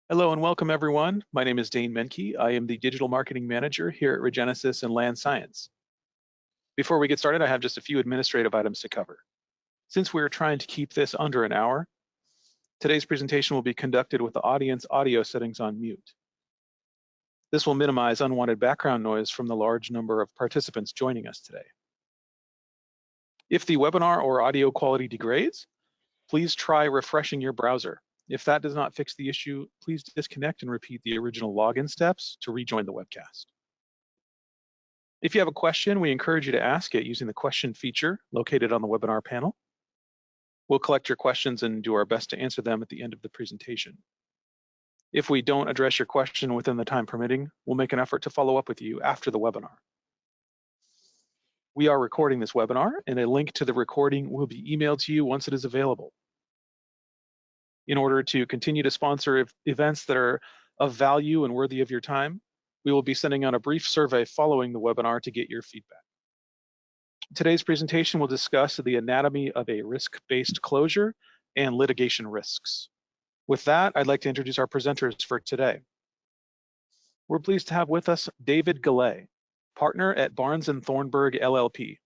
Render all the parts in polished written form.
Hello and welcome everyone. My name is Dane Menke. I am the Digital Marketing Manager here at Regenesis and Land Science. Before we get started, I have just a few administrative items to cover. Since we're trying to keep this under an hour, today's presentation will be conducted with the audience audio settings on mute. This will minimize unwanted background noise from the large number of participants joining us today. If the webinar or audio quality degrades, please try refreshing your browser. If that does not fix the issue, please disconnect and repeat the original login steps to rejoin the webcast. If you have a question, we encourage you to ask it using the question feature located on the webinar panel. We'll collect your questions and do our best to answer them at the end of the presentation. If we don't address your question within the time permitting, we'll make an effort to follow up with you after the webinar. We are recording this webinar, and a link to the recording will be emailed to you once it is available. In order to continue to sponsor events that are of value and worthy of your time, we will be sending out a brief survey following the webinar to get your feedback. Today's presentation will discuss the anatomy of a risk-based closure and litigation risks. With that, I'd like to introduce our presenters for today. We're pleased to have with us David Gallay, partner at Barnes & Thornburg LLP.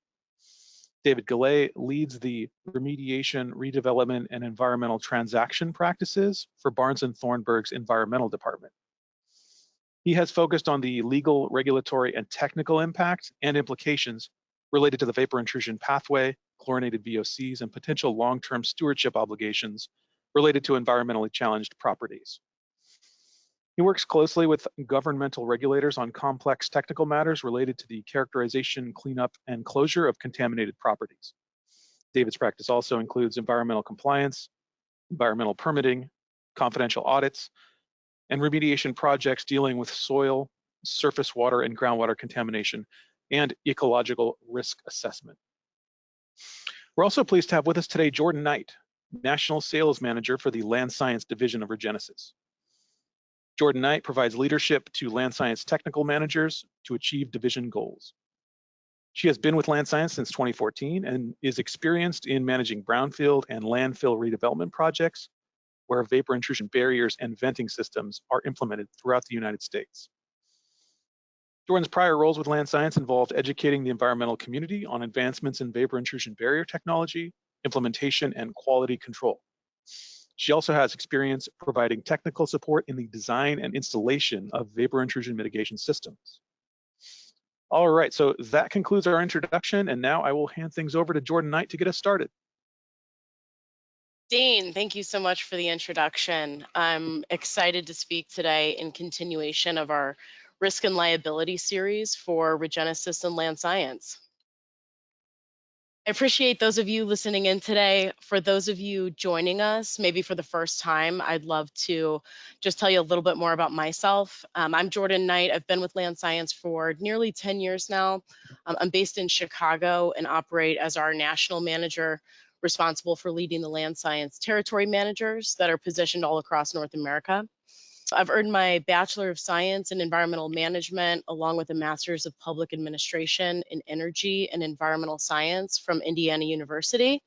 David Gallay leads the remediation, redevelopment, and environmental transaction practices for Barnes & Thornburg's environmental department. He has focused on the legal, regulatory, and technical impact and implications related to the vapor intrusion pathway, chlorinated VOCs, and potential long-term stewardship obligations related to environmentally challenged properties. He works closely with governmental regulators on complex technical matters related to the characterization, cleanup, and closure of contaminated properties. David's practice also includes environmental compliance, environmental permitting, confidential audits, and remediation projects dealing with soil, surface water, and groundwater contamination, and ecological risk assessment. We're also pleased to have with us today Jordan Knight, National Sales Manager for the Land Science Division of Regenesis. Jordan Knight provides leadership to land science technical managers to achieve division goals. She has been with Land Science since 2014 and is experienced in managing brownfield and landfill redevelopment projects where vapor intrusion barriers and venting systems are implemented throughout the United States. Jordan's prior roles with Land Science involved educating the environmental community on advancements in vapor intrusion barrier technology, implementation, and quality control. She also has experience providing technical support in the design and installation of vapor intrusion mitigation systems. All right, so that concludes our introduction, and now I will hand things over to Jordan Knight to get us started. Dane, thank you so much for the introduction. I'm excited to speak today in continuation of our risk and liability series for Regenesis and Land Science. I appreciate those of you listening in today. For those of you joining us, maybe for the first time, I'd love to just tell you a little bit more about myself. I'm Jordan Knight. I've been with Land Science for nearly 10 years now. I'm based in Chicago and operate as our national manager responsible for leading the land science territory managers that are positioned all across North America. I've earned my Bachelor of Science in Environmental Management, along with a Master's of Public Administration in Energy and Environmental Science from Indiana University.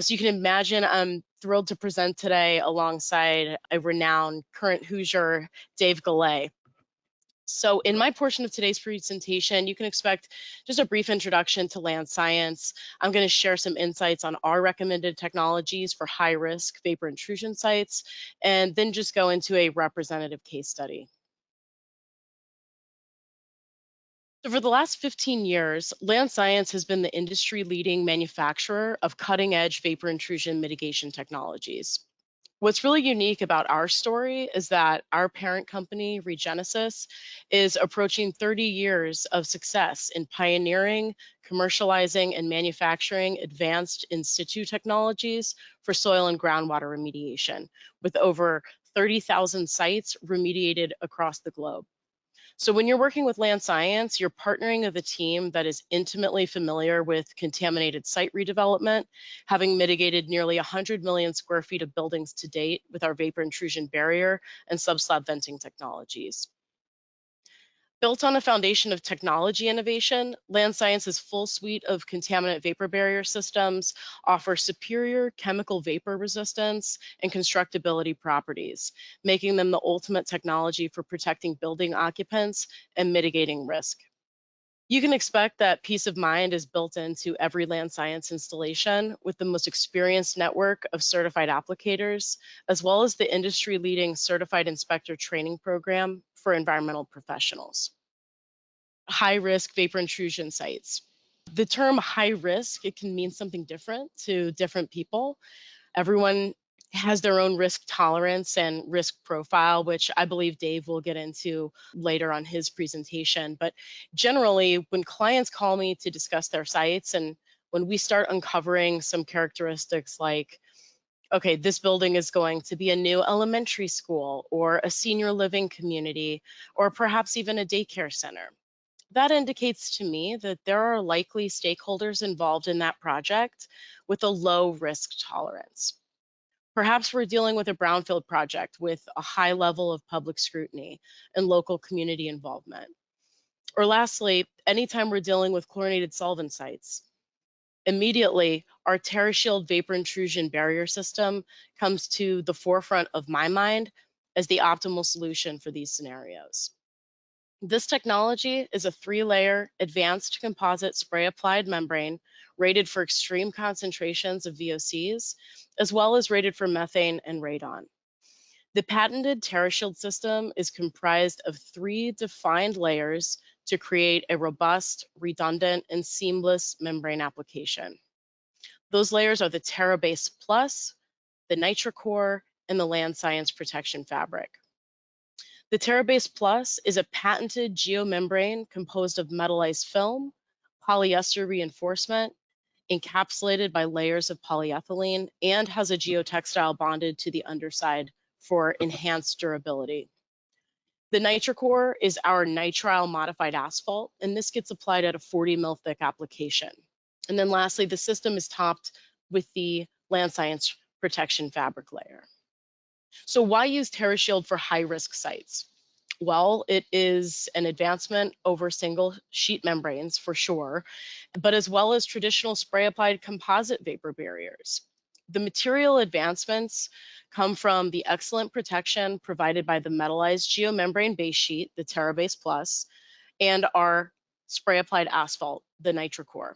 So you can imagine I'm thrilled to present today alongside a renowned current Hoosier, Dave Gallay. So in my portion of today's presentation, you can expect just a brief introduction to land science. I'm going to share some insights on our recommended technologies for high-risk vapor intrusion sites, and then just go into a representative case study. So for the last 15 years, Land Science has been the industry-leading manufacturer of cutting-edge vapor intrusion mitigation technologies. What's really unique about our story is that our parent company, Regenesis, is approaching 30 years of success in pioneering, commercializing, and manufacturing advanced in situ technologies for soil and groundwater remediation, with over 30,000 sites remediated across the globe. So when you're working with Land Science, you're partnering with a team that is intimately familiar with contaminated site redevelopment, having mitigated nearly 100 million square feet of buildings to date with our vapor intrusion barrier and subslab venting technologies. Built on a foundation of technology innovation, Land Science's full suite of contaminant vapor barrier systems offer superior chemical vapor resistance and constructability properties, making them the ultimate technology for protecting building occupants and mitigating risk. You can expect that peace of mind is built into every Land Science installation with the most experienced network of certified applicators, as well as the industry-leading certified inspector training program for environmental professionals. High-risk vapor intrusion sites. The term high risk, it can mean something different to different people. Everyone has their own risk tolerance and risk profile, which I believe Dave will get into later on his presentation. But generally, when clients call me to discuss their sites and when we start uncovering some characteristics like, okay, this building is going to be a new elementary school or a senior living community, or perhaps even a daycare center, that indicates to me that there are likely stakeholders involved in that project with a low risk tolerance. Perhaps we're dealing with a brownfield project with a high level of public scrutiny and local community involvement. Or lastly, anytime we're dealing with chlorinated solvent sites, immediately our TerraShield vapor intrusion barrier system comes to the forefront of my mind as the optimal solution for these scenarios. This technology is a 3-layer advanced composite spray applied membrane rated for extreme concentrations of VOCs, as well as rated for methane and radon. The patented TerraShield system is comprised of 3 defined layers to create a robust, redundant, and seamless membrane application. Those layers are the TerraBase Plus, the NitroCore, and the Land Science Protection Fabric. The TerraBase Plus is a patented geomembrane composed of metallized film, polyester reinforcement, encapsulated by layers of polyethylene, and has a geotextile bonded to the underside for enhanced durability. The NitroCore is our nitrile modified asphalt, and this gets applied at a 40 mil thick application. And then lastly, the system is topped with the Land Science Protection Fabric layer. So why use TerraShield for high-risk sites? Well, it is an advancement over single sheet membranes for sure, but as well as traditional spray applied composite vapor barriers. The material advancements come from the excellent protection provided by the metallized geomembrane base sheet, the TerraBase Plus, and our spray applied asphalt, the NitroCore,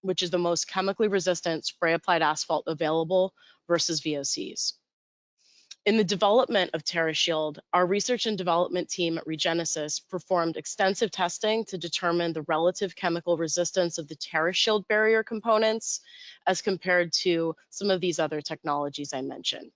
which is the most chemically resistant spray applied asphalt available versus VOCs. In the development of TerraShield, our research and development team at Regenesis performed extensive testing to determine the relative chemical resistance of the TerraShield barrier components as compared to some of these other technologies I mentioned.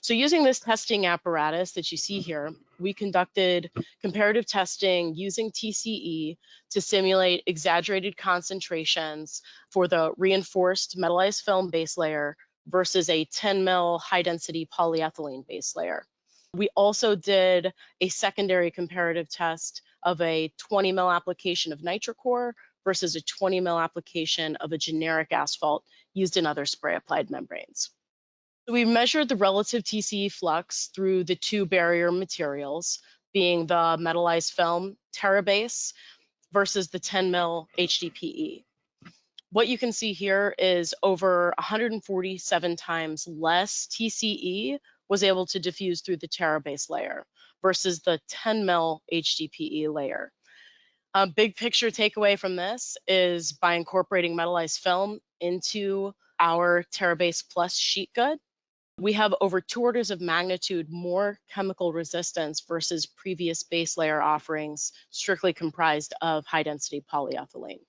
So using this testing apparatus that you see here, we conducted comparative testing using TCE to simulate exaggerated concentrations for the reinforced metallized film base layer versus a 10 mil high density polyethylene base layer. We also did a secondary comparative test of a 20 mil application of NitroCore versus a 20 mil application of a generic asphalt used in other spray applied membranes. So we measured the relative TCE flux through the 2 barrier materials, being the metallized film TerraBase versus the 10 mil HDPE. What you can see here is over 147 times less TCE was able to diffuse through the TerraBase layer versus the 10 mil HDPE layer. A big picture takeaway from this is by incorporating metallized film into our TerraBase Plus sheet good, we have over 2 orders of magnitude more chemical resistance versus previous base layer offerings strictly comprised of high density polyethylene.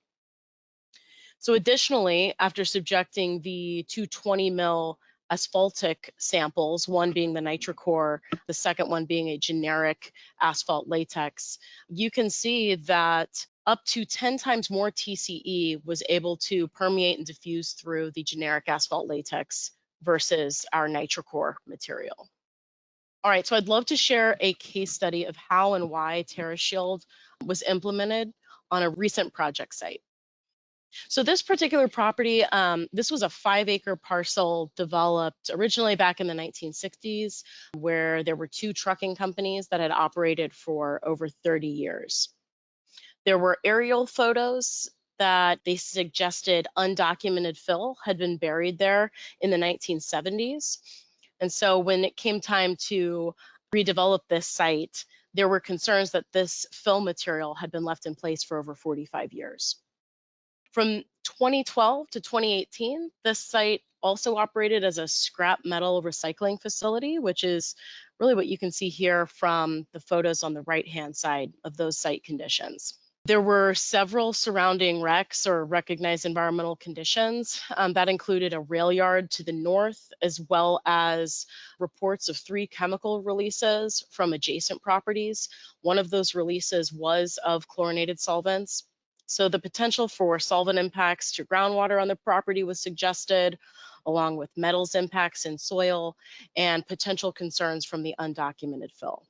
So additionally, after subjecting the 220 mil asphaltic samples, one being the NitroCore, the second one being a generic asphalt latex, you can see that up to 10 times more TCE was able to permeate and diffuse through the generic asphalt latex versus our NitroCore material. All right, so I'd love to share a case study of how and why TerraShield was implemented on a recent project site. So this particular property, this was a 5-acre parcel developed originally back in the 1960s, where there were two trucking companies that had operated for over 30 years. There were aerial photos that they suggested undocumented fill had been buried there in the 1970s. And so when it came time to redevelop this site, there were concerns that this fill material had been left in place for over 45 years. From 2012 to 2018, this site also operated as a scrap metal recycling facility, which is really what you can see here from the photos on the right-hand side of those site conditions. There were several surrounding wrecks or recognized environmental conditions that included a rail yard to the north, as well as reports of 3 chemical releases from adjacent properties. One of those releases was of chlorinated solvents. So the potential for solvent impacts to groundwater on the property was suggested, along with metals impacts in soil and potential concerns from the undocumented fill.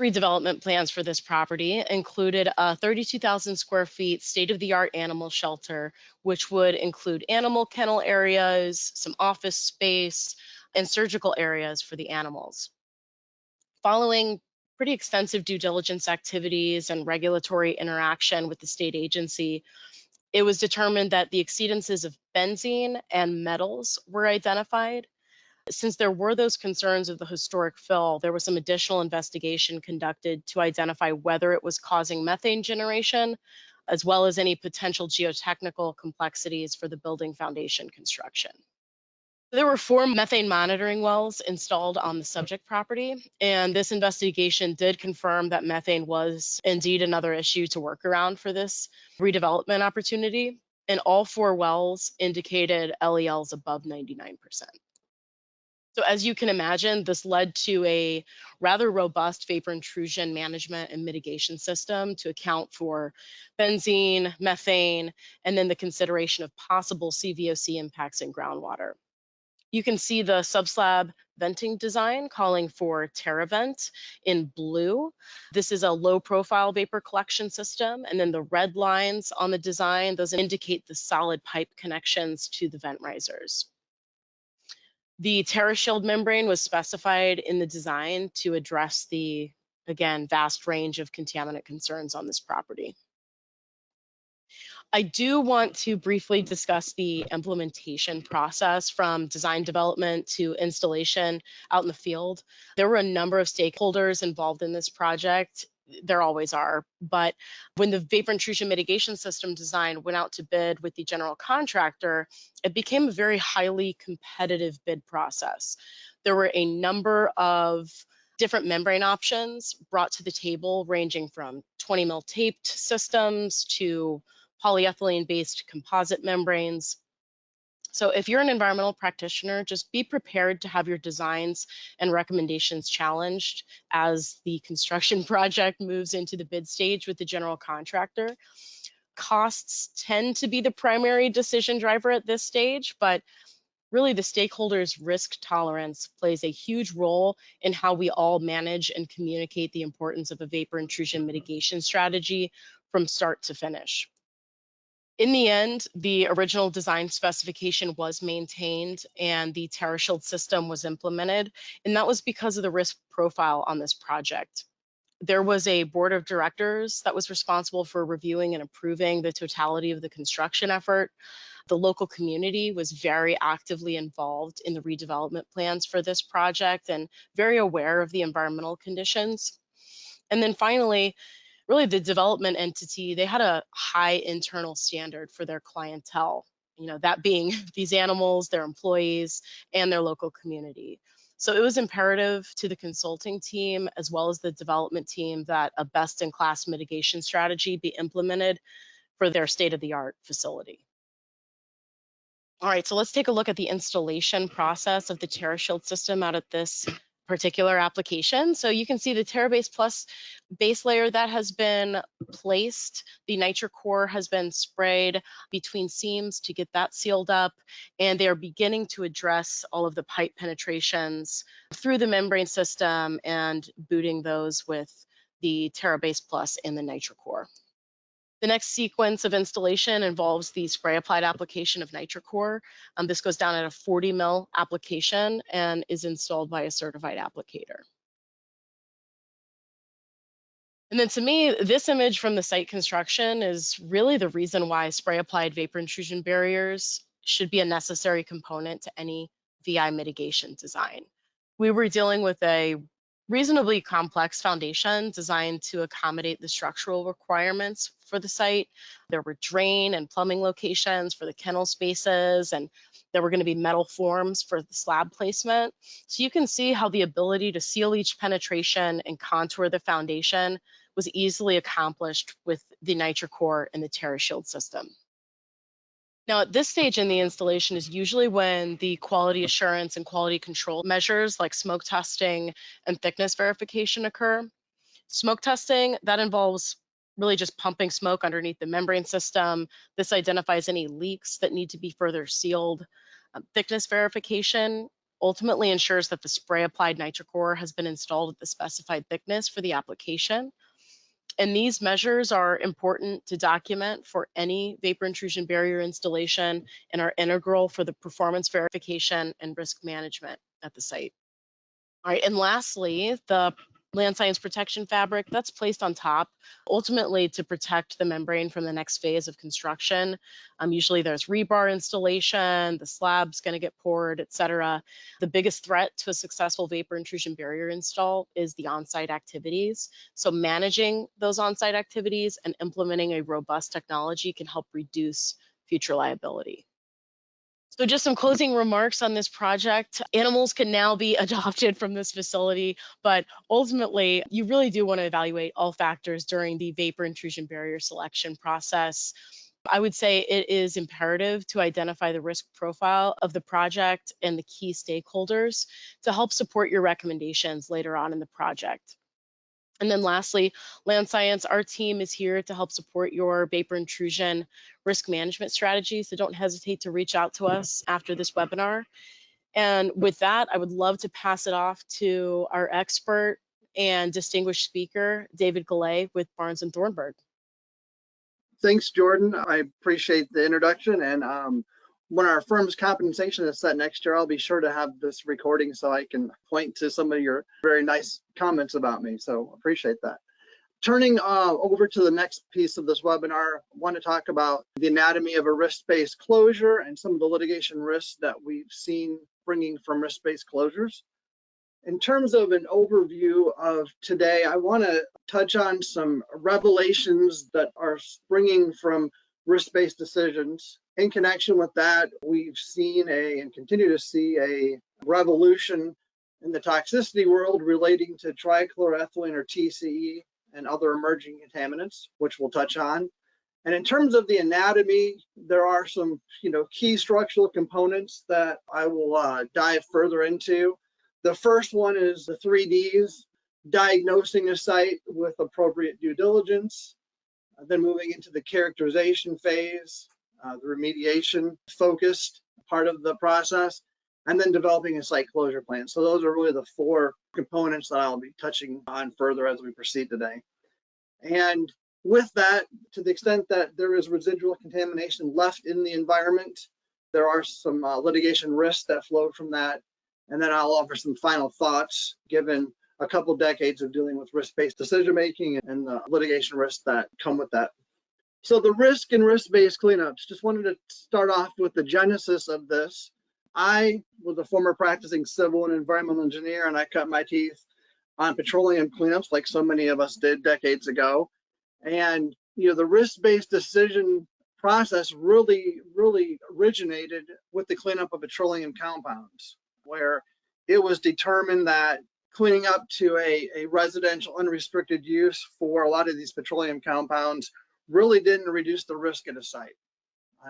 Redevelopment plans for this property included a 32,000 square feet state-of-the-art animal shelter, which would include animal kennel areas, some office space, and surgical areas for the animals. Following pretty extensive due diligence activities and regulatory interaction with the state agency, it was determined that the exceedances of benzene and metals were identified. Since there were those concerns of the historic fill, there was some additional investigation conducted to identify whether it was causing methane generation, as well as any potential geotechnical complexities for the building foundation construction. There were 4 methane monitoring wells installed on the subject property, and this investigation did confirm that methane was indeed another issue to work around for this redevelopment opportunity. And all 4 wells indicated LELs above 99%. So as you can imagine, this led to a rather robust vapor intrusion management and mitigation system to account for benzene, methane, and then the consideration of possible CVOC impacts in groundwater. You can see the subslab venting design calling for TerraVent in blue. This is a low profile vapor collection system. And then the red lines on the design, those indicate the solid pipe connections to the vent risers. The TerraShield membrane was specified in the design to address the, again, vast range of contaminant concerns on this property. I do want to briefly discuss the implementation process from design development to installation out in the field. There were a number of stakeholders involved in this project. There always are. But when the vapor intrusion mitigation system design went out to bid with the general contractor, it became a very highly competitive bid process. There were a number of different membrane options brought to the table, ranging from 20 mil taped systems to polyethylene based composite membranes. So if you're an environmental practitioner, just be prepared to have your designs and recommendations challenged as the construction project moves into the bid stage with the general contractor. Costs tend to be the primary decision driver at this stage, but really the stakeholders' risk tolerance plays a huge role in how we all manage and communicate the importance of a vapor intrusion mitigation strategy from start to finish. In the end, the original design specification was maintained and the TerraShield system was implemented, and that was because of the risk profile on this project. There was a board of directors that was responsible for reviewing and approving the totality of the construction effort. The local community was very actively involved in the redevelopment plans for this project and very aware of the environmental conditions. And then finally, really the development entity, they had a high internal standard for their clientele, that being these animals, their employees, and their local community. So it was imperative to the consulting team as well as the development team that a best in class mitigation strategy be implemented for their state of the art facility. All right, so let's take a look at the installation process of the TerraShield system out at this particular application. So you can see the TerraBase Plus base layer that has been placed. The nitro core has been sprayed between seams to get that sealed up, and they are beginning to address all of the pipe penetrations through the membrane system and booting those with the TerraBase Plus and the nitro core. The next sequence of installation involves the spray applied application of NitroCore. This goes down at a 40 mil application and is installed by a certified applicator. And then to me, this image from the site construction is really the reason why spray applied vapor intrusion barriers should be a necessary component to any VI mitigation design. We were dealing with a reasonably complex foundation designed to accommodate the structural requirements for the site. There were drain and plumbing locations for the kennel spaces, and there were going to be metal forms for the slab placement. So you can see how the ability to seal each penetration and contour the foundation was easily accomplished with the NitroCore and the TerraShield system. Now, at this stage in the installation is usually when the quality assurance and quality control measures like smoke testing and thickness verification occur. Smoke testing, that involves really just pumping smoke underneath the membrane system. This identifies any leaks that need to be further sealed. Thickness verification ultimately ensures that the spray applied NitroCore has been installed at the specified thickness for the application. And these measures are important to document for any vapor intrusion barrier installation and are integral for the performance verification and risk management at the site. All right, and lastly, the land science protection fabric that's placed on top, ultimately to protect the membrane from the next phase of construction. Usually there's rebar installation, the slab's gonna get poured, etc. The biggest threat to a successful vapor intrusion barrier install is the on-site activities. So managing those on-site activities and implementing a robust technology can help reduce future liability. So just some closing remarks on this project. Animals can now be adopted from this facility, but ultimately you really do want to evaluate all factors during the vapor intrusion barrier selection process. I would say it is imperative to identify the risk profile of the project and the key stakeholders to help support your recommendations later on in the project. And then lastly, land science, our team is here to help support your vapor intrusion risk management strategy. So don't hesitate to reach out to us after this webinar. And with that, I would love to pass it off to our expert and distinguished speaker, David Gallay with Barnes & Thornburg. Thanks, Jordan. I appreciate the introduction. And when our firm's compensation is set next year, I'll be sure to have this recording so I can point to some of your very nice comments about me. So appreciate that. Turning over to the next piece of this webinar, I want to talk about the anatomy of a risk-based closure and some of the litigation risks that we've seen bringing from risk-based closures. In terms of an overview of today, I want to touch on some revelations that are springing from risk-based decisions. In connection with that, we've seen and continue to see a revolution in the toxicity world relating to trichloroethylene or TCE and other emerging contaminants, which we'll touch on. And in terms of the anatomy, there are some key structural components that I will dive further into. The first one is the 3Ds, diagnosing a site with appropriate due diligence, then moving into the characterization phase, the remediation focused part of the process, and then developing a site closure plan. So those are really the four components that I'll be touching on further as we proceed today. And with that, to the extent that there is residual contamination left in the environment, there are some litigation risks that flow from that. And then I'll offer some final thoughts given a couple decades of dealing with risk-based decision-making and the litigation risks that come with that. So the risk and risk-based cleanups, just wanted to start off with the genesis of this. I was a former practicing civil and environmental engineer, and I cut my teeth on petroleum cleanups like so many of us did decades ago. And the risk-based decision process really originated with the cleanup of petroleum compounds, where it was determined that cleaning up to a residential unrestricted use for a lot of these petroleum compounds really didn't reduce the risk at a site.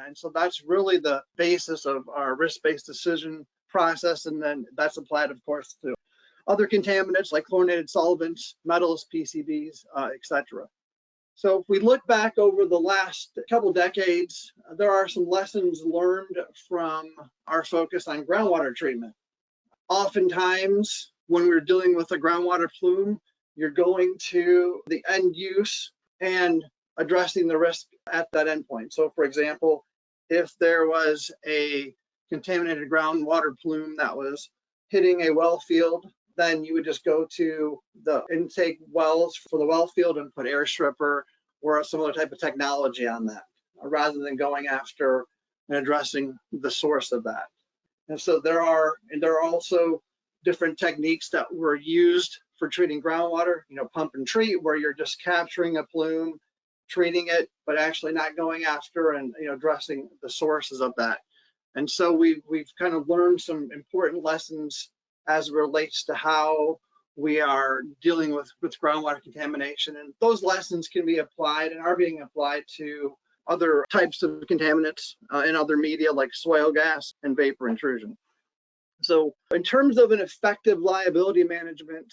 And so that's really the basis of our risk-based decision process. And then that's applied, of course, to other contaminants like chlorinated solvents, metals, PCBs, etc. So if we look back over the last couple decades, there are some lessons learned from our focus on groundwater treatment. Oftentimes, when we're dealing with a groundwater plume, you're going to the end use, and addressing the risk at that endpoint. So for example, if there was a contaminated groundwater plume that was hitting a well field, then you would just go to the intake wells for the well field and put air stripper or some other type of technology on that, rather than going after and addressing the source of that. And so there are also different techniques that were used for treating groundwater, pump and treat, where you're just capturing a plume, treating it, but actually not going after and addressing the sources of that. And so we've kind of learned some important lessons as it relates to how we are dealing with groundwater contamination. And those lessons can be applied and are being applied to other types of contaminants in other media like soil gas and vapor intrusion. So in terms of an effective liability management,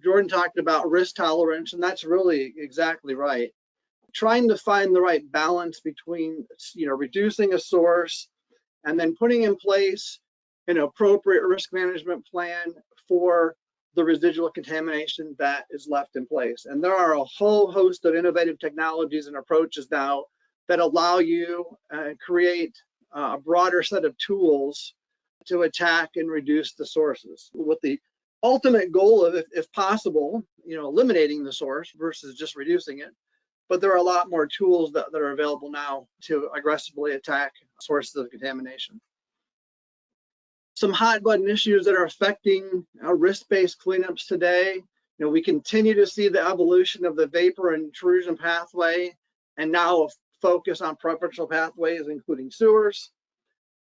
Jordan talked about risk tolerance, and that's really exactly right. Trying to find the right balance between reducing a source and then putting in place an appropriate risk management plan for the residual contamination that is left in place. And there are a whole host of innovative technologies and approaches now that allow you create a broader set of tools to attack and reduce the sources, with the ultimate goal of, if possible, eliminating the source versus just reducing it. But there are a lot more tools that are available now to aggressively attack sources of contamination. Some hot button issues that are affecting risk-based cleanups today. We continue to see the evolution of the vapor intrusion pathway, and now a focus on preferential pathways, including sewers.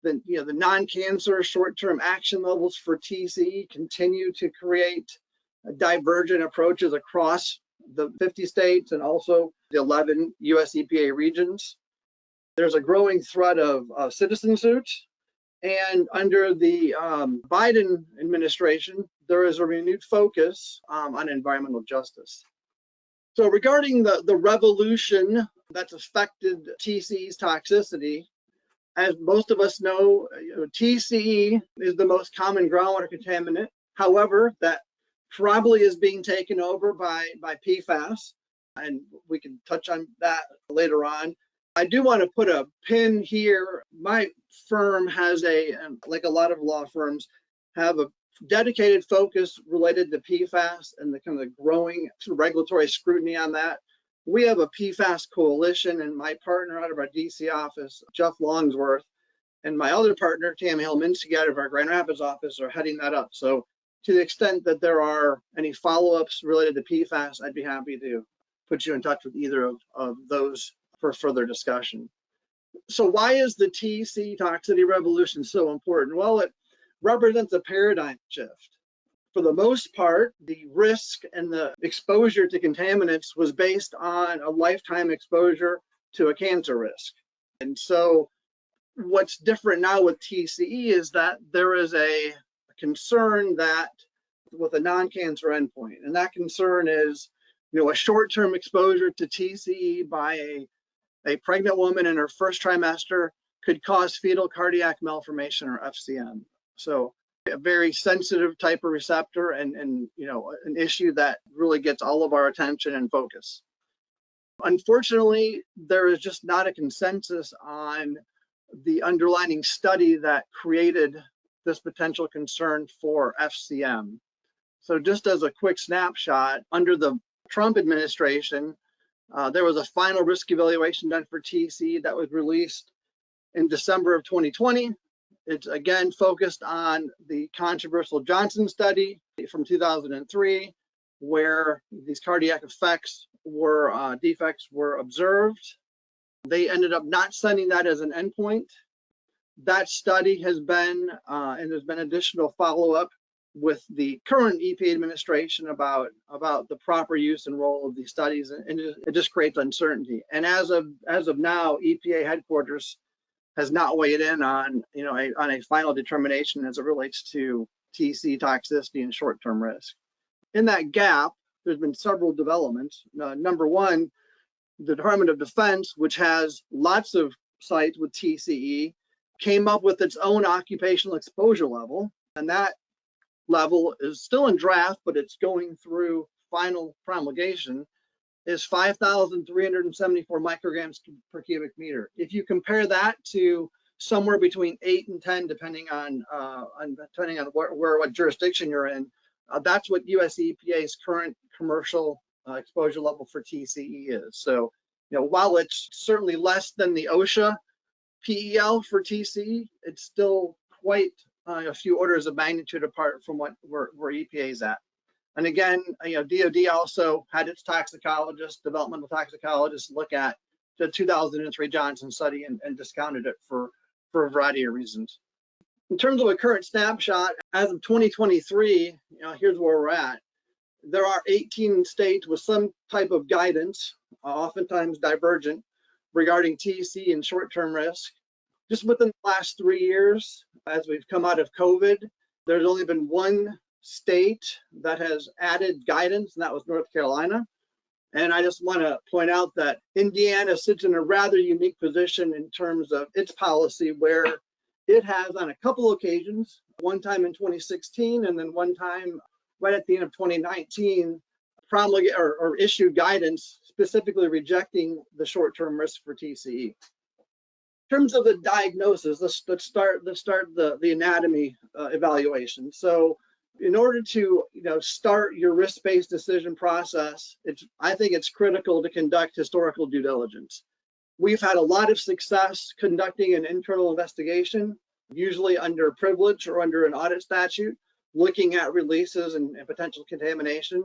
Then, the non-cancer short-term action levels for TCE continue to create divergent approaches across the 50 states and also the 11 US EPA regions. There's a growing threat of citizen suits. And under the Biden administration, there is a renewed focus on environmental justice. So regarding the revolution that's affected TCE's toxicity, as most of us know, TCE is the most common groundwater contaminant. However, that probably is being taken over by PFAS, and we can touch on that later on. I do want to put a pin here. My firm has like a lot of law firms, have a dedicated focus related to PFAS and the kind of growing regulatory scrutiny on that. We have a PFAS coalition, and my partner out of our DC office, Jeff Longsworth, and my other partner, Tammy Helminski, out of our Grand Rapids office, are heading that up. So to the extent that there are any follow-ups related to PFAS, I'd be happy to put you in touch with either of those for further discussion. So why is the TCE Toxicity Revolution so important? Well, it represents a paradigm shift. For the most part, the risk and the exposure to contaminants was based on a lifetime exposure to a cancer risk. And so what's different now with TCE is that there is a concern that with a non-cancer endpoint, and that concern is, a short-term exposure to TCE by a pregnant woman in her first trimester could cause fetal cardiac malformation, or FCM. So a very sensitive type of receptor, and an issue that really gets all of our attention and focus. Unfortunately, there is just not a consensus on the underlying study that created this potential concern for FCM. So just as a quick snapshot, under the Trump administration, there was a final risk evaluation done for TCE that was released in December of 2020. It's again focused on the controversial Johnson study from 2003, where these cardiac defects were observed. They ended up not sending that as an endpoint. That study has been, and there's been additional follow-up with the current EPA administration about the proper use and role of these studies, and it just creates uncertainty. And as of now, EPA headquarters has not weighed in on a final determination as it relates to TCE toxicity and short-term risk. In that gap, there's been several developments. Number one, the Department of Defense, which has lots of sites with TCE, came up with its own occupational exposure level, and that level is still in draft, but it's going through final promulgation. is 5,374 micrograms per cubic meter. If you compare that to somewhere between 8 and 10, depending on what jurisdiction you're in, that's what US EPA's current commercial exposure level for TCE is. So, while it's certainly less than the OSHA PEL for TCE, it's still quite a few orders of magnitude apart from where EPA is at. And again, DOD also had its toxicologists, developmental toxicologists, look at the 2003 Johnson study and discounted it for a variety of reasons. In terms of a current snapshot, as of 2023, here's where we're at. There are 18 states with some type of guidance, oftentimes divergent, regarding TCE and short-term risk. Just within the last 3 years, as we've come out of COVID, there's only been one state that has added guidance, and that was North Carolina. And I just want to point out that Indiana sits in a rather unique position in terms of its policy, where it has on a couple occasions, one time in 2016 and then one time right at the end of 2019, promulgated or issued guidance specifically rejecting the short-term risk for TCE. In terms of the diagnosis, let's start the anatomy evaluation. So, in order to start your risk-based decision process, I think it's critical to conduct historical due diligence. We've had a lot of success conducting an internal investigation, usually under privilege or under an audit statute, looking at releases and potential contamination.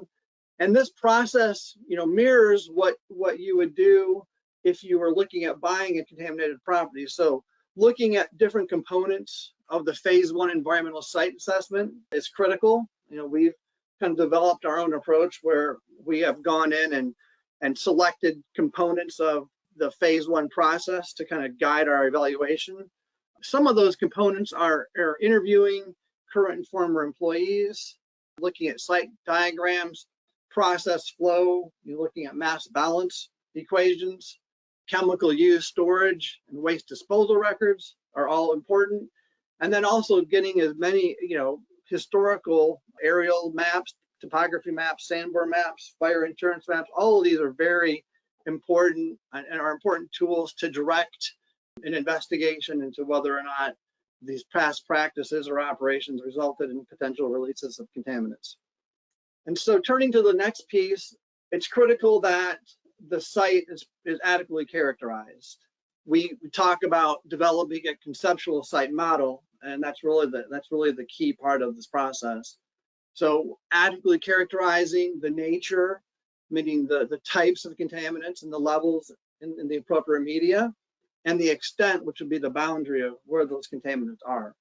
And this process, mirrors what you would do if you were looking at buying a contaminated property. So looking at different components of the phase 1 environmental site assessment is critical. We've kind of developed our own approach where we have gone in and selected components of the phase 1 process to kind of guide our evaluation. Some of those components are interviewing current and former employees, looking at site diagrams, process flow, you're looking at mass balance equations, chemical use, storage, and waste disposal records are all important. And then also getting as many, historical aerial maps, topography maps, sandbore maps, fire insurance maps, all of these are very important and are important tools to direct an investigation into whether or not these past practices or operations resulted in potential releases of contaminants. And so turning to the next piece, it's critical that the site is adequately characterized. We talk about developing a conceptual site model, and that's really the key part of this process. So adequately characterizing the nature, meaning the types of contaminants and the levels in the appropriate media, and the extent, which would be the boundary of where those contaminants are.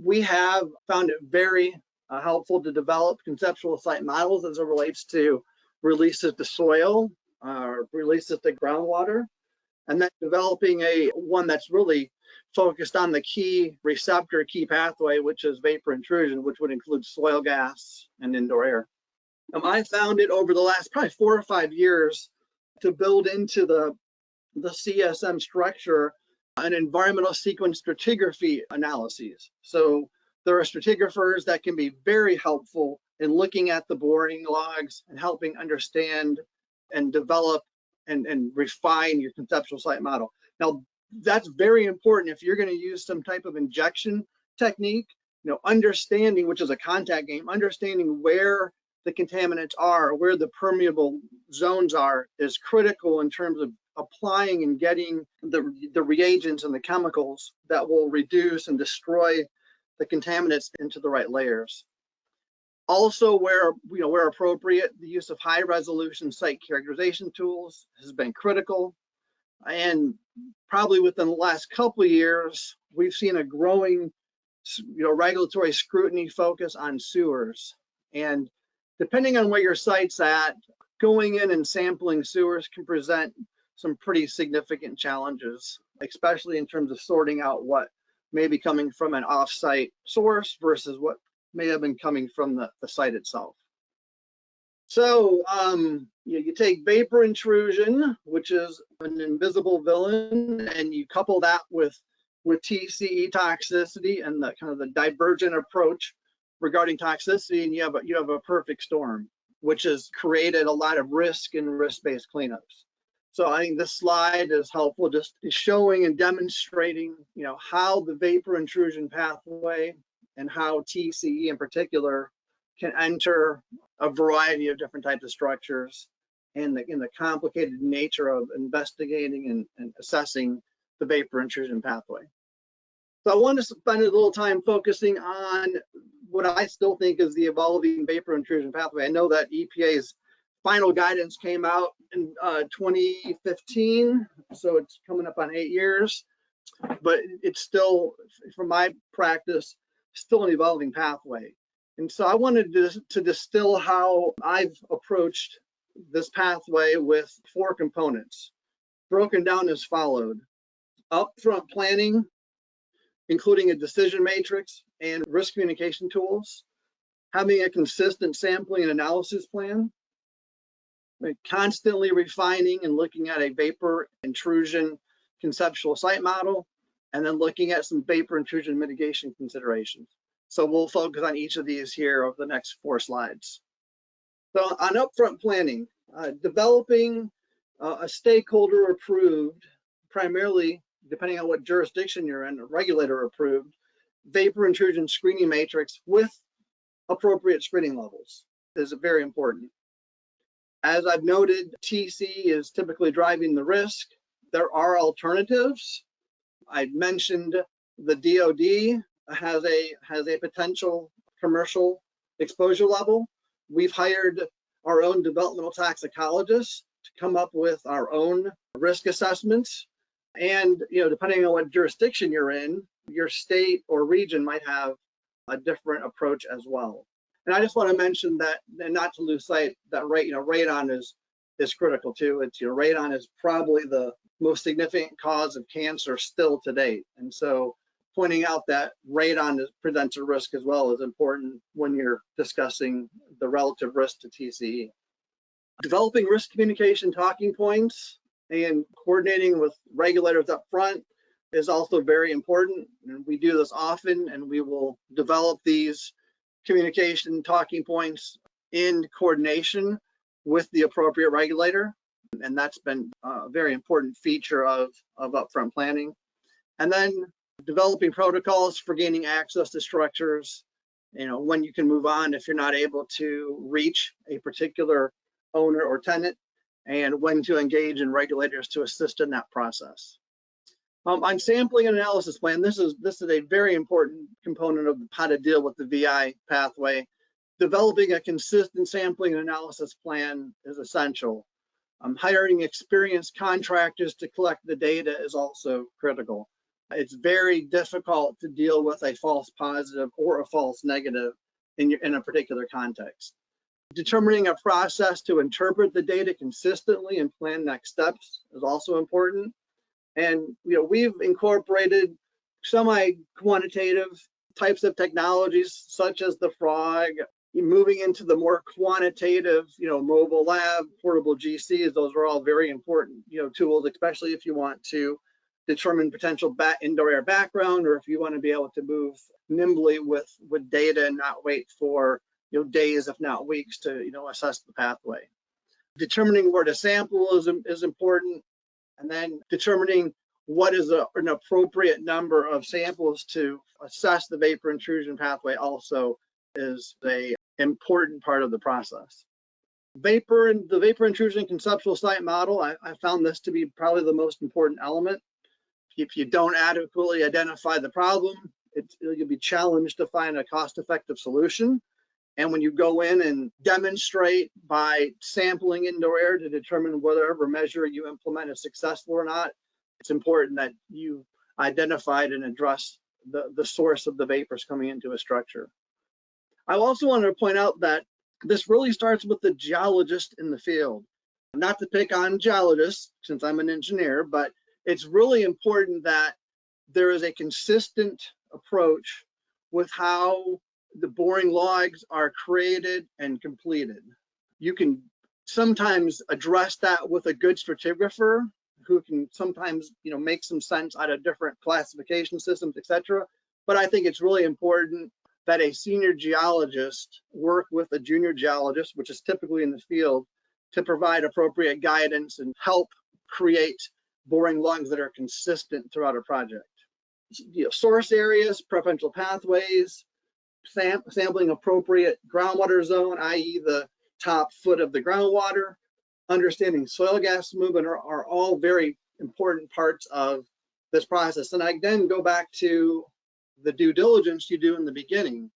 We have found it very helpful to develop conceptual site models as it relates to releases to soil, releases to groundwater, and then developing one that's really focused on the key receptor, key pathway, which is vapor intrusion, which would include soil gas and indoor air. I found it over the last probably 4 or 5 years to build into the CSM structure an environmental sequence stratigraphy analyses. So there are stratigraphers that can be very helpful in looking at the boring logs and helping understand and develop and refine your conceptual site model. Now, that's very important if you're going to use some type of injection technique, understanding, which is a contact game, understanding where the contaminants are, where the permeable zones are, is critical in terms of applying and getting the reagents and the chemicals that will reduce and destroy the contaminants into the right layers. Also, where appropriate, the use of high resolution site characterization tools has been critical. And probably within the last couple of years, we've seen a growing regulatory scrutiny focus on sewers. And depending on where your site's at, going in and sampling sewers can present some pretty significant challenges, especially in terms of sorting out what may be coming from an off-site source versus what may have been coming from the site itself. So you take vapor intrusion, which is an invisible villain, and you couple that with TCE toxicity and the kind of the divergent approach regarding toxicity, and you have a perfect storm. which has created a lot of risk and risk-based cleanups. So I think this slide is helpful, just showing and demonstrating, how the vapor intrusion pathway and how TCE in particular can enter a variety of different types of structures, and the complicated nature of investigating and assessing the vapor intrusion pathway. So I want to spend a little time focusing on what I still think is the evolving vapor intrusion pathway. I know that EPA's final guidance came out in 2015, so it's coming up on 8 years, but it's still, from my practice, still an evolving pathway. And so I wanted to distill how I've approached this pathway with 4 components, broken down as followed: upfront planning, including a decision matrix and risk communication tools, having a consistent sampling and analysis plan, constantly refining and looking at a vapor intrusion conceptual site model, and then looking at some vapor intrusion mitigation considerations. So we'll focus on each of these here over the next 4 slides. So on upfront planning, developing a stakeholder approved, primarily depending on what jurisdiction you're in, a regulator approved vapor intrusion screening matrix with appropriate screening levels is very important. As I've noted, TCE is typically driving the risk. There are alternatives. I mentioned the DoD has a potential commercial exposure level. We've hired our own developmental toxicologists to come up with our own risk assessments. And depending on what jurisdiction you're in, your state or region might have a different approach as well. And I just want to mention that, and not to lose sight, that radon is critical too. It's radon is probably the most significant cause of cancer still to date. And so pointing out that radon presents a risk as well is important when you're discussing the relative risk to TCE. Developing risk communication talking points and coordinating with regulators up front is also very important. And we do this often, and we will develop these communication talking points in coordination with the appropriate regulator. And that's been a very important feature of upfront planning. And then developing protocols for gaining access to structures, when you can move on if you're not able to reach a particular owner or tenant, and when to engage in regulators to assist in that process. On sampling and analysis plan, this is a very important component of how to deal with the VI pathway. Developing a consistent sampling and analysis plan is essential. Hiring experienced contractors to collect the data is also critical. It's very difficult to deal with a false positive or a false negative in a particular context. Determining a process to interpret the data consistently and plan next steps is also important. And we've incorporated semi-quantitative types of technologies such as the frog, moving into the more quantitative, mobile lab, portable GCs. Those are all very important, tools, especially if you want to determine potential indoor air background, or if you want to be able to move nimbly with data and not wait for days, if not weeks, to assess the pathway. Determining where to sample is important, and then determining what is an appropriate number of samples to assess the vapor intrusion pathway also is an important part of the process. The vapor intrusion conceptual site model, I found this to be probably the most important element. If you don't adequately identify the problem, you'll be challenged to find a cost-effective solution. And when you go in and demonstrate by sampling indoor air to determine whatever measure you implement is successful or not, it's important that you identified and address the source of the vapors coming into a structure. I also wanted to point out that this really starts with the geologist in the field. Not to pick on geologists, since I'm an engineer, but it's really important that there is a consistent approach with how the boring logs are created and completed. You can sometimes address that with a good stratigrapher who can sometimes make some sense out of different classification systems, etc. But I think it's really important that a senior geologist work with a junior geologist, which is typically in the field, to provide appropriate guidance and help create boring lungs that are consistent throughout a project. Source areas, preferential pathways, sampling appropriate groundwater zone, i.e. the top foot of the groundwater, understanding soil gas movement are all very important parts of this process. And I then go back to the due diligence you do in the beginning.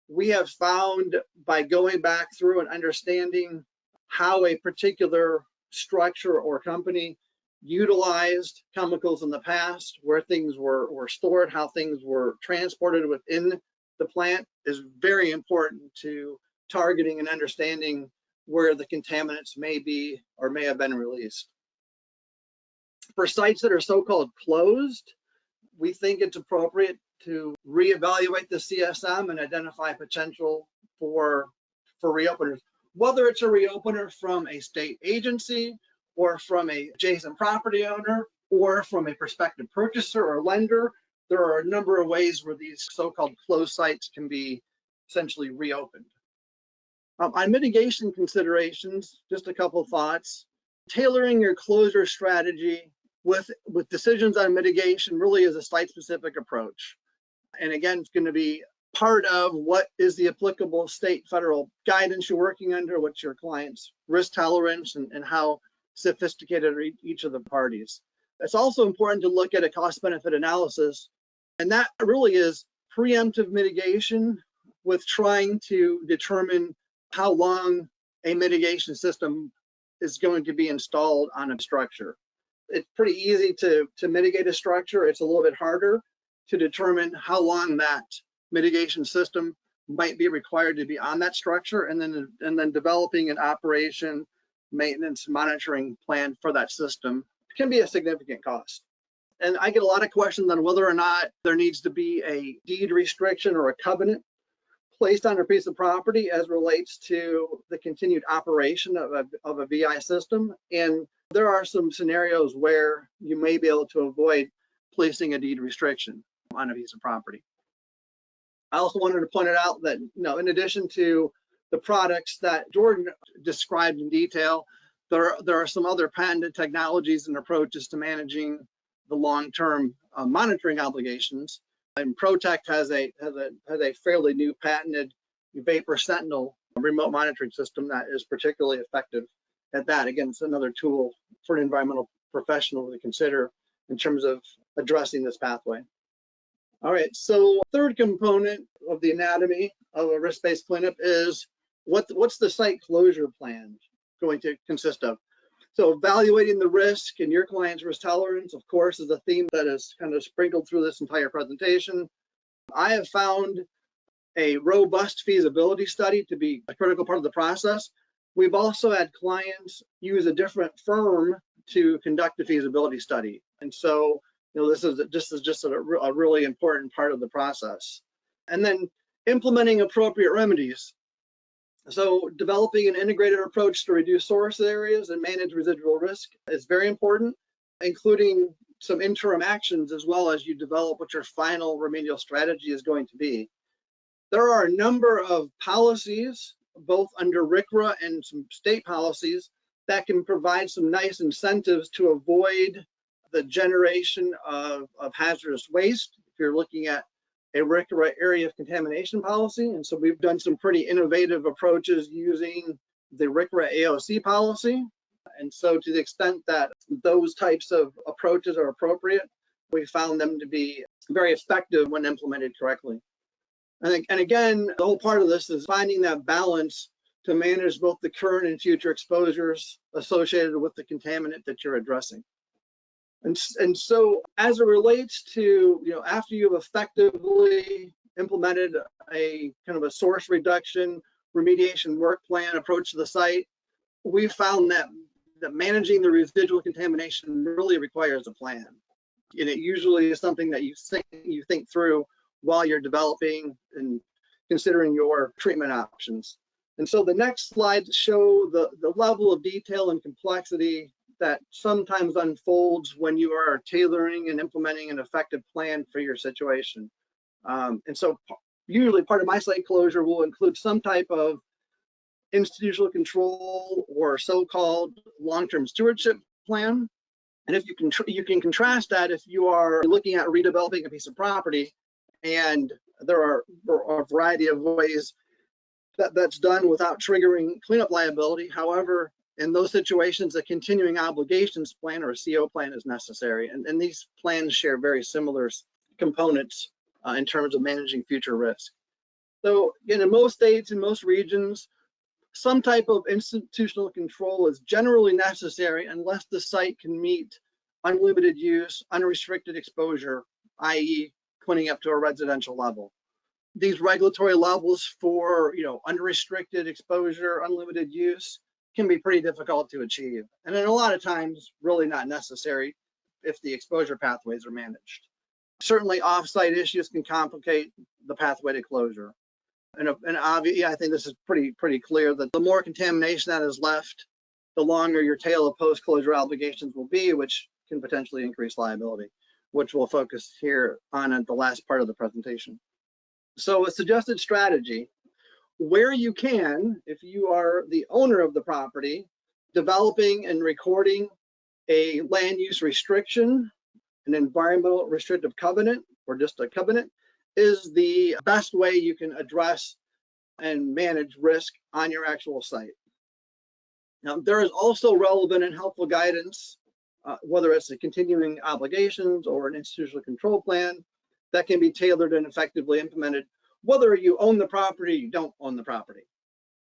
We have found by going back through and understanding how a particular structure or company utilized chemicals in the past, where things were stored, how things were transported within the plant, is very important to targeting and understanding where the contaminants may be or may have been released. For sites that are so-called closed, we think it's appropriate to reevaluate the CSM and identify potential for reopeners, whether it's a reopener from a state agency or from a adjacent property owner or from a prospective purchaser or lender. There are a number of ways where these so-called closed sites can be essentially reopened. On mitigation considerations, just a couple of thoughts. Tailoring your closure strategy with decisions on mitigation really is a site-specific approach. And again, it's going to be part of what is the applicable state, federal guidance you're working under, what's your client's risk tolerance, and how sophisticated are each of the parties. It's also important to look at a cost-benefit analysis, and that really is preemptive mitigation with trying to determine how long a mitigation system is going to be installed on a structure. It's pretty easy to mitigate a structure. It's a little bit harder to determine how long that mitigation system might be required to be on that structure, and then developing an operation, maintenance, monitoring plan for that system can be a significant cost. And I get a lot of questions on whether or not there needs to be a deed restriction or a covenant placed on a piece of property as relates to the continued operation of a VI system. And there are some scenarios where you may be able to avoid placing a deed restriction on a piece of property. I also wanted to point it out that, in addition to the products that Jordan described in detail, there are some other patented technologies and approaches to managing the long-term monitoring obligations. And Protect has a fairly new patented Vapor Sentinel remote monitoring system that is particularly effective at that. Again, it's another tool for an environmental professional to consider in terms of addressing this pathway. All right, so third component of the anatomy of a risk-based cleanup is what's the site closure plan going to consist of? So evaluating the risk and your client's risk tolerance, of course, is a theme that is kind of sprinkled through this entire presentation. I have found a robust feasibility study to be a critical part of the process. We've also had clients use a different firm to conduct the feasibility study. And so, this is just a really important part of the process. And then implementing appropriate remedies. So developing an integrated approach to reduce source areas and manage residual risk is very important, including some interim actions as well as you develop what your final remedial strategy is going to be. There are a number of policies, both under RCRA and some state policies, that can provide some nice incentives to avoid the generation of hazardous waste. If you're looking at a RCRA area of contamination policy. And so we've done some pretty innovative approaches using the RCRA AOC policy. And so to the extent that those types of approaches are appropriate, we found them to be very effective when implemented correctly. And again, the whole part of this is finding that balance to manage both the current and future exposures associated with the contaminant that you're addressing. And so as it relates to, after you've effectively implemented a kind of a source reduction remediation work plan approach to the site, we found that managing the residual contamination really requires a plan. And it usually is something that you think through while you're developing and considering your treatment options. And so the next slides show the level of detail and complexity that sometimes unfolds when you are tailoring and implementing an effective plan for your situation. And so usually part of my site closure will include some type of institutional control or so-called long-term stewardship plan. And if you can contrast that if you are looking at redeveloping a piece of property, and there are a variety of ways that's done without triggering cleanup liability. However, in those situations, a continuing obligations plan or a CO plan is necessary. And these plans share very similar components in terms of managing future risk. So again, in most states, in most regions, some type of institutional control is generally necessary unless the site can meet unlimited use, unrestricted exposure, i.e. cleaning up to a residential level. These regulatory levels for unrestricted exposure, unlimited use can be pretty difficult to achieve. And then a lot of times really not necessary if the exposure pathways are managed. Certainly off-site issues can complicate the pathway to closure. And obviously, I think this is pretty clear that the more contamination that is left, the longer your tail of post-closure obligations will be, which can potentially increase liability, which we'll focus here on at the last part of the presentation. So a suggested strategy, where you can, if you are the owner of the property, developing and recording a land use restriction, an environmental restrictive covenant, or just a covenant, is the best way you can address and manage risk on your actual site. Now, there is also relevant and helpful guidance, whether it's a continuing obligations or an institutional control plan, that can be tailored and effectively implemented, whether you own the property or you don't own the property.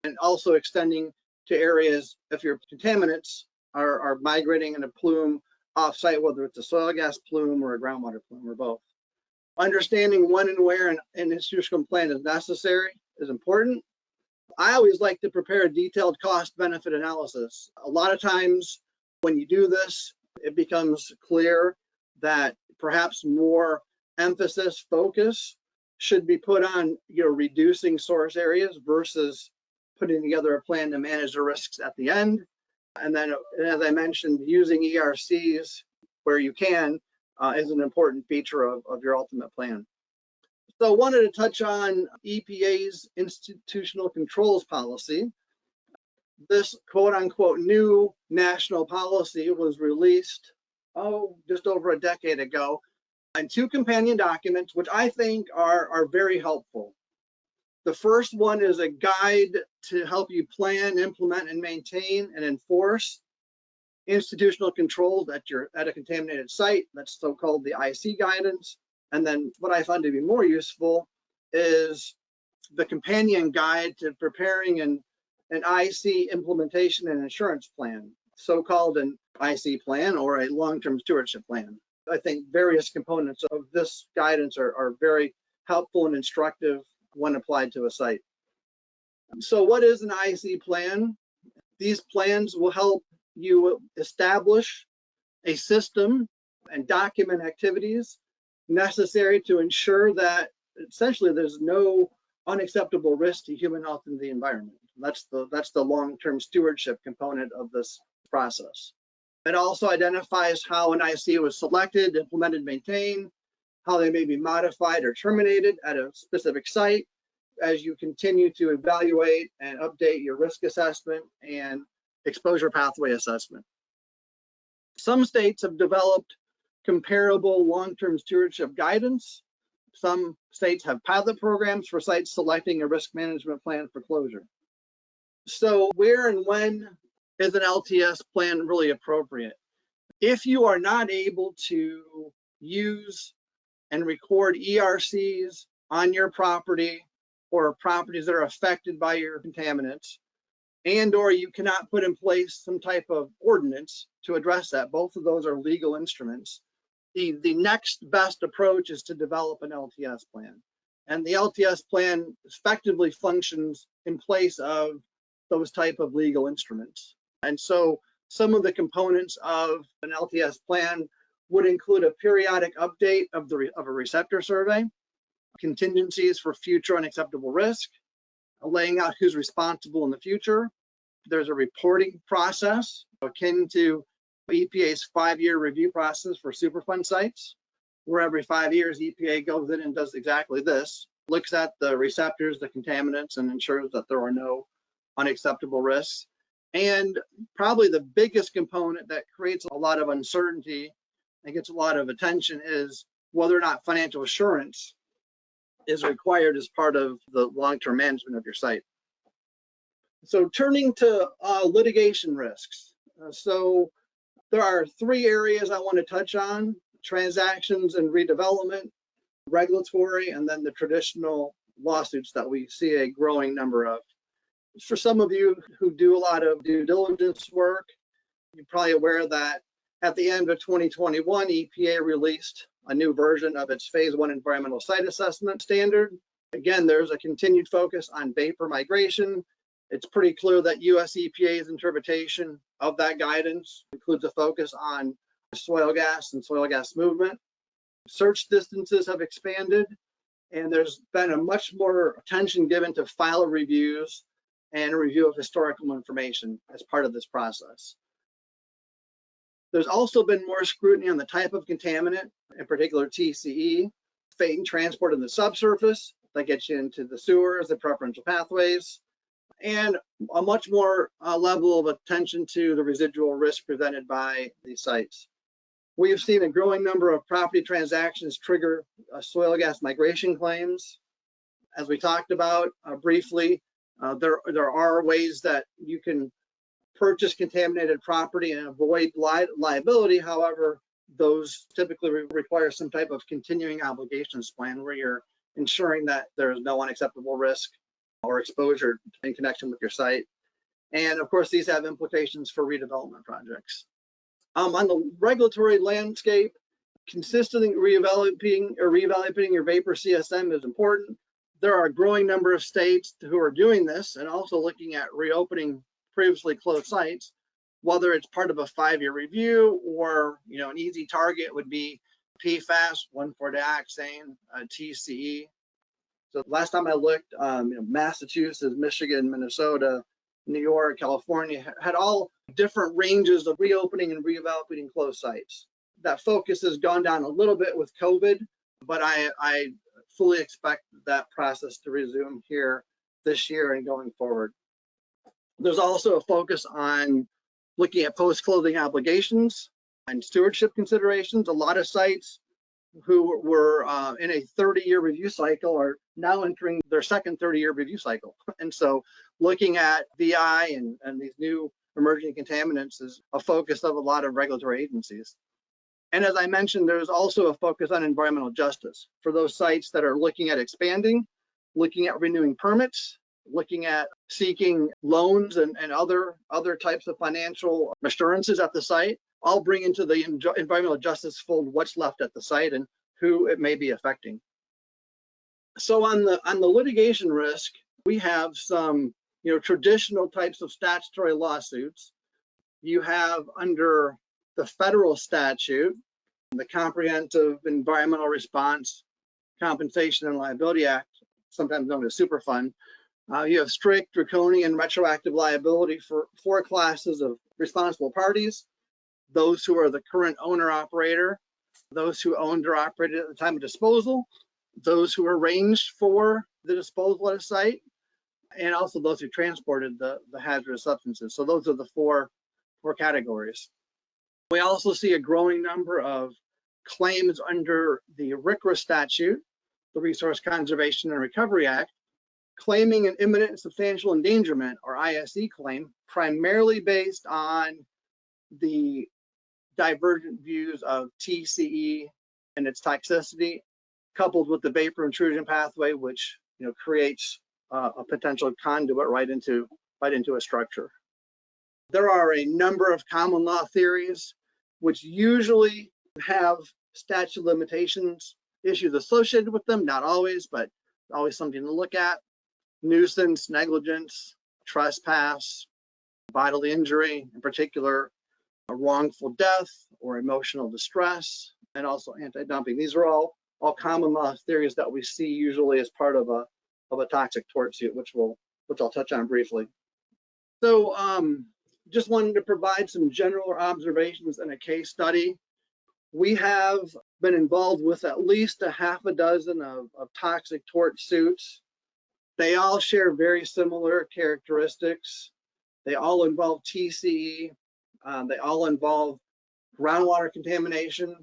And also extending to areas if your contaminants are migrating in a plume off-site, whether it's a soil gas plume or a groundwater plume or both. Understanding when and where an institutional plan is necessary is important. I always like to prepare a detailed cost-benefit analysis. A lot of times when you do this, it becomes clear that perhaps more emphasis, focus should be put on reducing source areas versus putting together a plan to manage the risks at the end. And then, as I mentioned, using ERCs where you can is an important feature of your ultimate plan. So I wanted to touch on EPA's institutional controls policy. This quote unquote new national policy was released, just over a decade ago, and 2 companion documents, which I think are very helpful. The first one is a guide to help you plan, implement, and maintain and enforce institutional controls at a contaminated site. That's so-called the IC guidance. And then what I found to be more useful is the companion guide to preparing an IC implementation and insurance plan, so-called an IC plan or a long-term stewardship plan. I think various components of this guidance are very helpful and instructive when applied to a site. So what is an IC plan? These plans will help you establish a system and document activities necessary to ensure that essentially there's no unacceptable risk to human health and the environment. That's the long-term stewardship component of this process. It also identifies how an IC was selected, implemented, maintained, how they may be modified or terminated at a specific site as you continue to evaluate and update your risk assessment and exposure pathway assessment. Some states have developed comparable long-term stewardship guidance. Some states have pilot programs for sites selecting a risk management plan for closure. So where and when is an LTS plan really appropriate? If you are not able to use and record ERCs on your property or properties that are affected by your contaminants, and or you cannot put in place some type of ordinance to address that, both of those are legal instruments, the next best approach is to develop an LTS plan. And the LTS plan effectively functions in place of those type of legal instruments. And so some of the components of an LTS plan would include a periodic update of a receptor survey, contingencies for future unacceptable risk, laying out who's responsible in the future. There's a reporting process akin to EPA's 5-year review process for Superfund sites, where every 5 years EPA goes in and does exactly this, looks at the receptors, the contaminants, and ensures that there are no unacceptable risks. And probably the biggest component that creates a lot of uncertainty and gets a lot of attention is whether or not financial assurance is required as part of the long-term management of your site. So turning to litigation risks. So there are three areas I want to touch on: transactions and redevelopment, regulatory, and then the traditional lawsuits that we see a growing number of. For some of you who do a lot of due diligence work, you're probably aware that at the end of 2021, EPA released a new version of its Phase 1 environmental site assessment standard. Again, there's a continued focus on vapor migration. It's pretty clear that US EPA's interpretation of that guidance includes a focus on soil gas and soil gas movement. Search distances have expanded, and there's been a much more attention given to file reviews and a review of historical information as part of this process. There's also been more scrutiny on the type of contaminant, in particular TCE, fate and transport in the subsurface that gets you into the sewers, the preferential pathways, and a much more level of attention to the residual risk presented by these sites. We have seen a growing number of property transactions trigger soil gas migration claims. As we talked about briefly, there are ways that you can purchase contaminated property and avoid liability. However, those typically require some type of continuing obligations plan where you're ensuring that there is no unacceptable risk or exposure in connection with your site. And of course, these have implications for redevelopment projects. On the regulatory landscape, consistently reevaluating your vapor CSM is important. There are a growing number of states who are doing this and also looking at reopening previously closed sites, whether it's part of a 5-year review or an easy target would be PFAS, 1,4-dioxane, TCE. So last time I looked, Massachusetts, Michigan, Minnesota, New York, California had all different ranges of reopening and reevaluating closed sites. That focus has gone down a little bit with COVID, but I fully expect that process to resume here this year and going forward. There's also a focus on looking at post-closing obligations and stewardship considerations. A lot of sites who were in a 30-year review cycle are now entering their second 30-year review cycle. And so looking at VI and these new emerging contaminants is a focus of a lot of regulatory agencies. And as I mentioned, there's also a focus on environmental justice for those sites that are looking at expanding, looking at renewing permits, looking at seeking loans and other types of financial assurances at the site. I'll bring into the environmental justice fold what's left at the site and who it may be affecting. So on the litigation risk, we have some traditional types of statutory lawsuits. You have under the federal statute, the Comprehensive Environmental Response, Compensation and Liability Act, sometimes known as Superfund. You have strict, draconian, retroactive liability for 4 classes of responsible parties: those who are the current owner-operator, those who owned or operated at the time of disposal, those who arranged for the disposal at a site, and also those who transported the hazardous substances. So those are the four categories. We also see a growing number of claims under the RCRA statute, the Resource Conservation and Recovery Act, claiming an imminent and substantial endangerment, or ISE claim, primarily based on the divergent views of TCE and its toxicity, coupled with the vapor intrusion pathway, which creates a potential conduit right into a structure. There are a number of common law theories which usually have statute of limitations issues associated with them, not always, but always something to look at: nuisance, negligence, trespass, bodily injury, in particular a wrongful death or emotional distress, and also anti-dumping. These are all common law theories that we see usually as part of a toxic tort suit, which I'll touch on briefly. So just wanted to provide some general observations in a case study. We have been involved with at least a half a dozen of toxic tort suits. They all share very similar characteristics. They all involve TCE. They all involve groundwater contamination.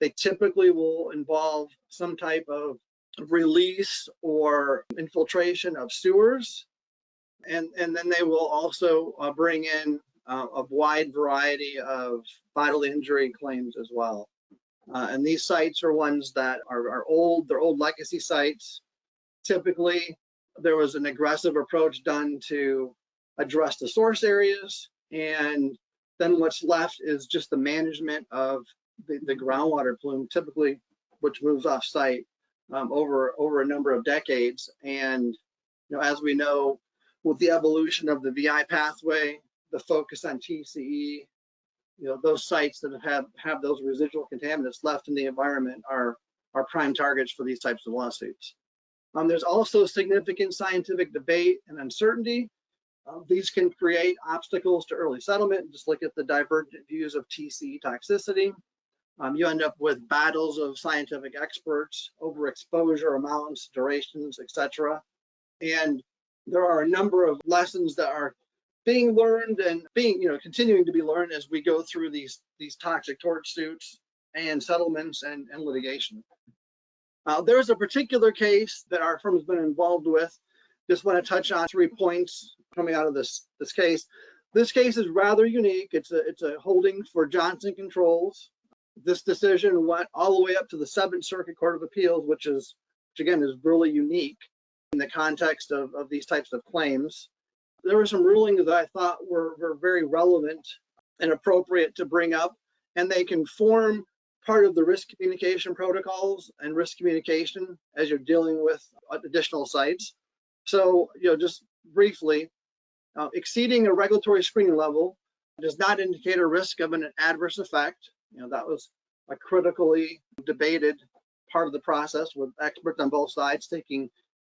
They typically will involve some type of release or infiltration of sewers. And then they will also bring in a wide variety of bodily injury claims as well. And these sites are ones that are old, they're old legacy sites. Typically, there was an aggressive approach done to address the source areas, and then what's left is just the management of the groundwater plume, typically, which moves off site over a number of decades. And as we know, with the evolution of the VI pathway, the focus on TCE, those sites that have those residual contaminants left in the environment are prime targets for these types of lawsuits. There's also significant scientific debate and uncertainty. These can create obstacles to early settlement. Just look at the divergent views of TCE toxicity. You end up with battles of scientific experts over exposure amounts, durations, etc. And there are a number of lessons that are being learned and continuing to be learned as we go through these toxic tort suits and settlements and litigation. There's a particular case that our firm has been involved with. Just want to touch on 3 points coming out of this case. This case is rather unique. It's a holding for Johnson Controls. This decision went all the way up to the 7th Circuit Court of Appeals, which again is really unique in the context of these types of claims. There were some rulings that I thought were very relevant and appropriate to bring up, and they can form part of the risk communication protocols and risk communication as you're dealing with additional sites. So, just briefly, exceeding a regulatory screening level does not indicate a risk of an adverse effect. That was a critically debated part of the process with experts on both sides taking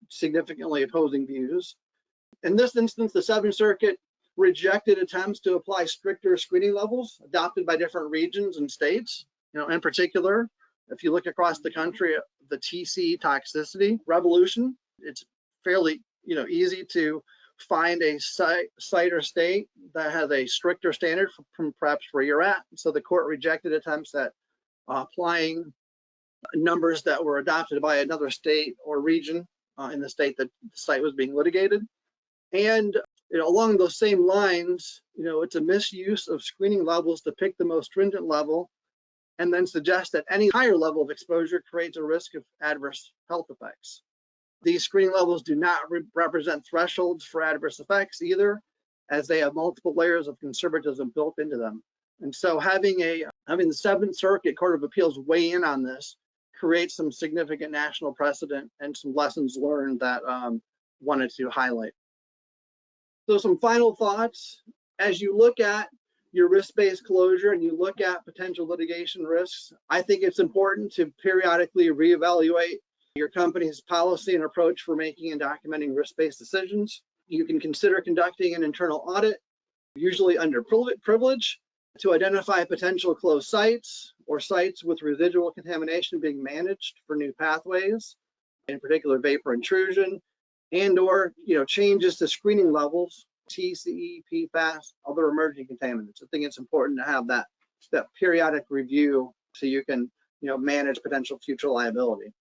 significantly opposing views. In this instance, the 7th Circuit rejected attempts to apply stricter screening levels adopted by different regions and states. In particular, if you look across the country, the TCE Toxicity Revolution, it's fairly easy to find a site or state that has a stricter standard from perhaps where you're at. So the court rejected attempts at applying numbers that were adopted by another state or region in the state that the site was being litigated. And along those same lines, it's a misuse of screening levels to pick the most stringent level and then suggest that any higher level of exposure creates a risk of adverse health effects. These screening levels do not represent thresholds for adverse effects either, as they have multiple layers of conservatism built into them. And so having the 7th Circuit Court of Appeals weigh in on this creates some significant national precedent and some lessons learned that wanted to highlight. So some final thoughts. As you look at your risk-based closure and you look at potential litigation risks, I think it's important to periodically reevaluate your company's policy and approach for making and documenting risk-based decisions. You can consider conducting an internal audit, usually under privilege, to identify potential closed sites or sites with residual contamination being managed for new pathways, in particular vapor intrusion, and/or changes to screening levels, TCE, PFAS, other emerging contaminants. I think it's important to have that periodic review so you can manage potential future liability.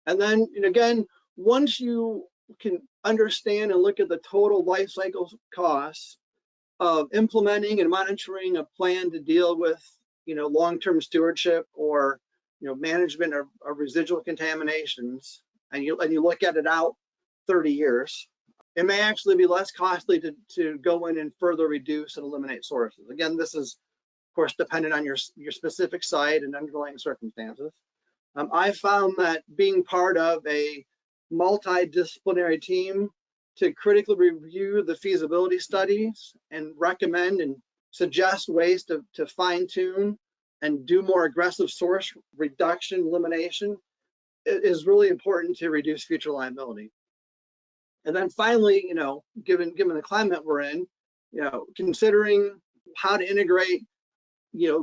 And then again, once you can understand and look at the total life cycle costs of implementing and monitoring a plan to deal with long-term stewardship or management of residual contaminations, and you look at it out 30 years, it may actually be less costly to go in and further reduce and eliminate sources. Again, this is of course dependent on your specific site and underlying circumstances. I found that being part of a multidisciplinary team to critically review the feasibility studies and recommend and suggest ways to fine-tune and do more aggressive source reduction, elimination is really important to reduce future liability. And then finally, given the climate we're in, considering how to integrate,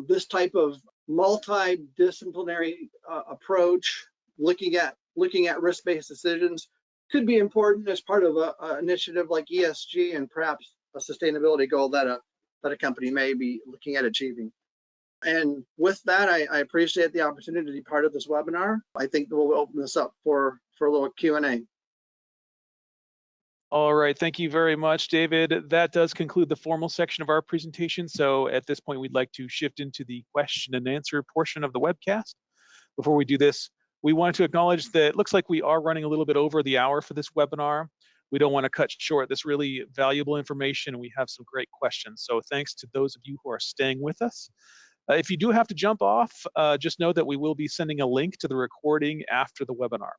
this type of multidisciplinary approach, looking at risk-based decisions could be important as part of an initiative like ESG and perhaps a sustainability goal that a company may be looking at achieving. And with that, I appreciate the opportunity to be part of this webinar. I think we'll open this up for a little Q&A. All right, thank you very much, David. That does conclude the formal section of our presentation. So at this point, we'd like to shift into the question and answer portion of the webcast. Before we do this, we wanted to acknowledge that it looks like we are running a little bit over the hour for this webinar. We don't want to cut short this really valuable information, and we have some great questions. So thanks to those of you who are staying with us. If you do have to jump off, just know that we will be sending a link to the recording after the webinar.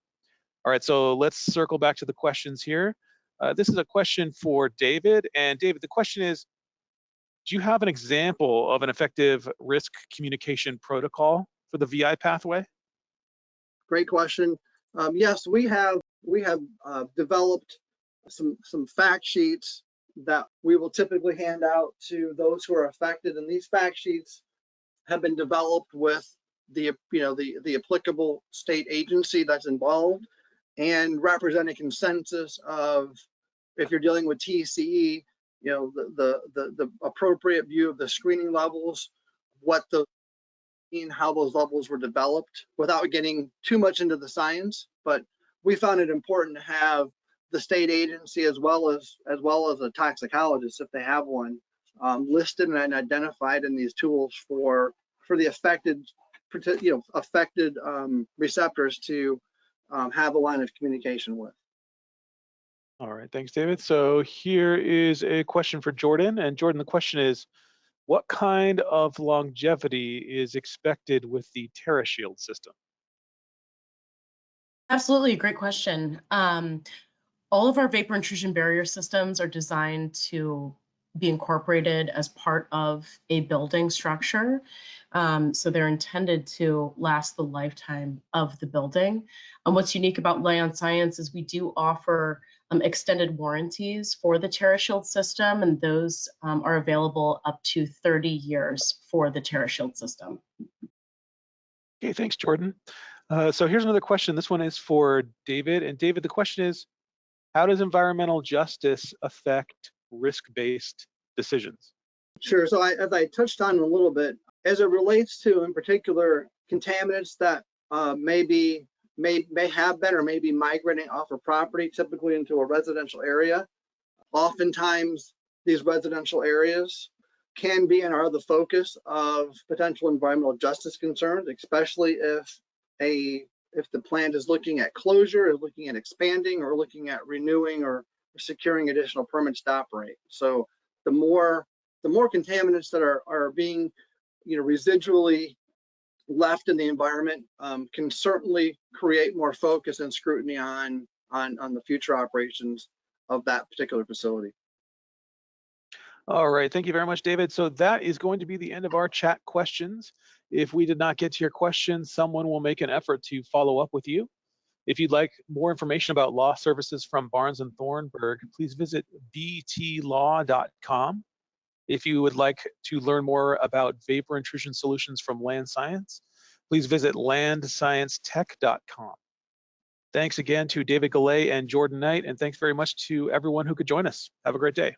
All right, so let's circle back to the questions here. This is a question for David. And David, the question is, do you have an example of an effective risk communication protocol for the VI pathway? Great question. Yes, we have developed some fact sheets that we will typically hand out to those who are affected, and these fact sheets have been developed with the applicable state agency that's involved and represent a consensus of, if you're dealing with TCE, the appropriate view of the screening levels, how those levels were developed, without getting too much into the science. But we found it important to have the state agency as well as a toxicologist, if they have one, listed and identified in these tools for the affected receptors to have a line of communication with. All right, thanks, David. So here is a question for Jordan. And Jordan, the question is, what kind of longevity is expected with the TerraShield system? Absolutely, great question. All of our vapor intrusion barrier systems are designed to be incorporated as part of a building structure. So they're intended to last the lifetime of the building. And what's unique about Lion Science is we do offer extended warranties for the TerraShield system, and those are available up to 30 years for the TerraShield system. Okay, thanks, Jordan. So here's another question. This one is for David. And David, the question is, how does environmental justice affect risk-based decisions? Sure. So as I touched on a little bit, as it relates to, in particular, contaminants that may have been or may be migrating off a property, typically into a residential area. Oftentimes, these residential areas can be and are the focus of potential environmental justice concerns, especially if the plant is looking at closure, is looking at expanding, or looking at renewing or securing additional permits to operate. So the more contaminants that are being residually left in the environment can certainly create more focus and scrutiny on the future operations of that particular facility. All right, thank you very much, David. So that is going to be the end of our chat questions. If we did not get to your question, someone will make an effort to follow up with you. If you'd like more information about law services from Barnes & Thornburg, please visit btlaw.com. If you would like to learn more about vapor intrusion solutions from Land Science, please visit landsciencetech.com. Thanks again to David Gallay and Jordan Knight, and thanks very much to everyone who could join us. Have a great day.